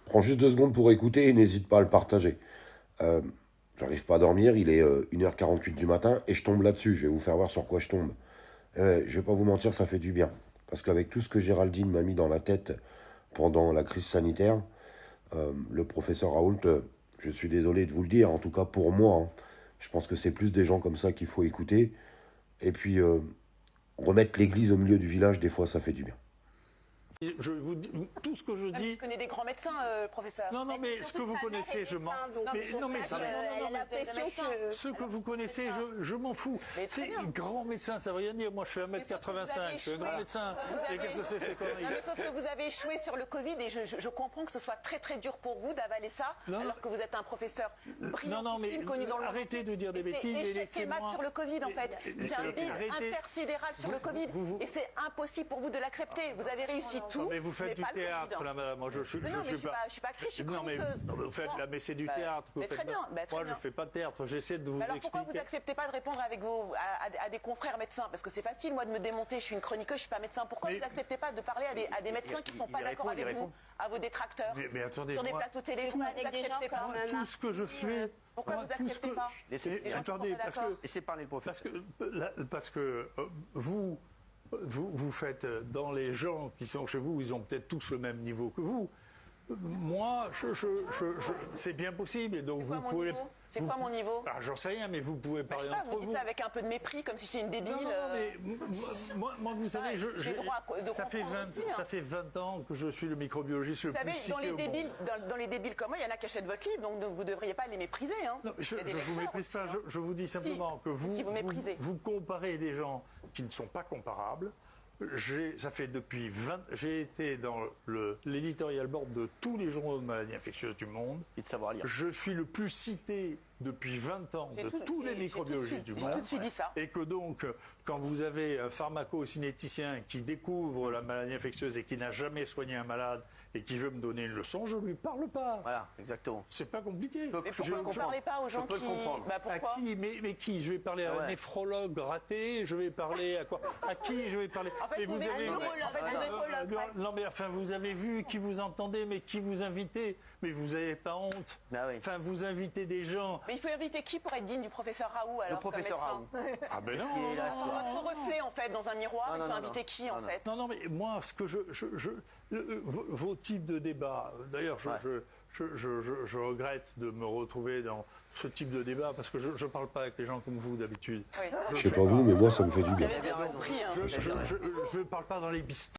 Prends juste 2 secondes pour écouter et n'hésite pas à le partager. Euh, J'arrive pas à dormir, il est 1h48 du matin et je tombe là-dessus. Je vais vous faire voir sur quoi je tombe. Je vais pas vous mentir, ça fait du bien. Parce qu'avec tout ce que Géraldine m'a mis dans la tête pendant la crise sanitaire, le professeur Raoult, je suis désolé de vous le dire, en tout cas pour moi, hein, je pense que c'est plus des gens comme ça qu'il faut écouter. Et puis, remettre l'église au milieu du village, des fois, ça fait du bien. Je vous dis, tout ce que je Je dis. connais des grands médecins, professeur. Non, non, mais ce que vous connaissez, je m'en. Ce que vous connaissez, je m'en fous. C'est grand médecin, ça veut rien dire. Moi, je fais 1m85, je suis un grand médecin. Et qu'est-ce que c'est ces conneries? Sauf que vous avez échoué sur le Covid et je comprends que ce soit très très dur pour vous d'avaler ça, alors que vous êtes un professeur brillantissime, connu dans le monde. Arrêtez de dire des bêtises et laissez-moi. C'est mat sur le Covid en fait. C'est un bide intersidéral sur le Covid et c'est impossible pour vous de l'accepter. Vous avez réussi tout. Mais vous faites du théâtre, là, madame. Moi, je suis pas actrice, je suis chroniqueuse. Non, mais vous faites là, mais c'est du théâtre. Mais très bien. Moi, je fais pas de théâtre. J'essaie de vous alors expliquer. pourquoi vous n'acceptez pas de répondre avec à des confrères médecins? Parce que c'est facile, moi, de me démonter. Je suis une chroniqueuse, je suis pas médecin. Pourquoi vous n'acceptez pas de parler à des médecins qui ne sont pas d'accord avec vous, à vos détracteurs, mais attendez, sur des plateaux télé? Vous n'acceptez pas. Tout ce que je fais. Pourquoi vous n'acceptez pas? Attendez, Laissez parler le professeur. Parce que vous faites, dans les gens qui sont chez vous, ils ont peut-être tous le même niveau que vous. Moi, c'est bien possible. Et donc vous pouvez. C'est quoi mon niveau? J'en sais rien, mais vous pouvez parler entre vous. Vous dites ça avec un peu de mépris, comme si j'étais une débile. Non, mais moi, vous savez, ça fait 20 ans que je suis le microbiologiste le plus cité au monde. Dans les débiles comme moi, il y en a qui achètent votre livre, donc vous ne devriez pas les mépriser. Hein. Non, je ne vous méprise pas. Je vous dis simplement que vous comparez des gens qui ne sont pas comparables. Ça fait depuis j'ai été dans l'éditorial board de tous les journaux de maladies infectieuses du monde. Et de savoir lire. Je suis le plus cité depuis 20 ans de tous les microbiologistes du monde. J'ai tout de suite dit ça. Et que donc, quand vous avez un pharmaco-cinéticien qui découvre la maladie infectieuse et qui n'a jamais soigné un malade et qui veut me donner une leçon, je ne lui parle pas. Voilà, exactement. C'est pas compliqué. Mais pourquoi vous ne parlez pas aux gens qui... Pourquoi? À qui? Mais qui? Je vais parler à un néphrologue raté? Je vais parler à quoi? À qui je vais parler? En fait, vous avez... Non, mais enfin, vous avez vu qui vous entendez, mais qui vous invitez? Mais vous n'avez pas honte? Enfin, vous invitez des gens... Mais il faut inviter qui pour être digne du professeur Raoult, alors? Le professeur Raoult. Ah ben non. Votre reflet, en fait, dans un miroir, il faut inviter qui, en fait? Non, mais moi, ce que vos types de débats, d'ailleurs, je regrette de me retrouver dans ce type de débat parce que je ne parle pas avec les gens comme vous d'habitude. Je sais pas vous, mais moi, ça me fait du bien. Vous avez bien compris, hein. Je ne parle pas dans les bistrots.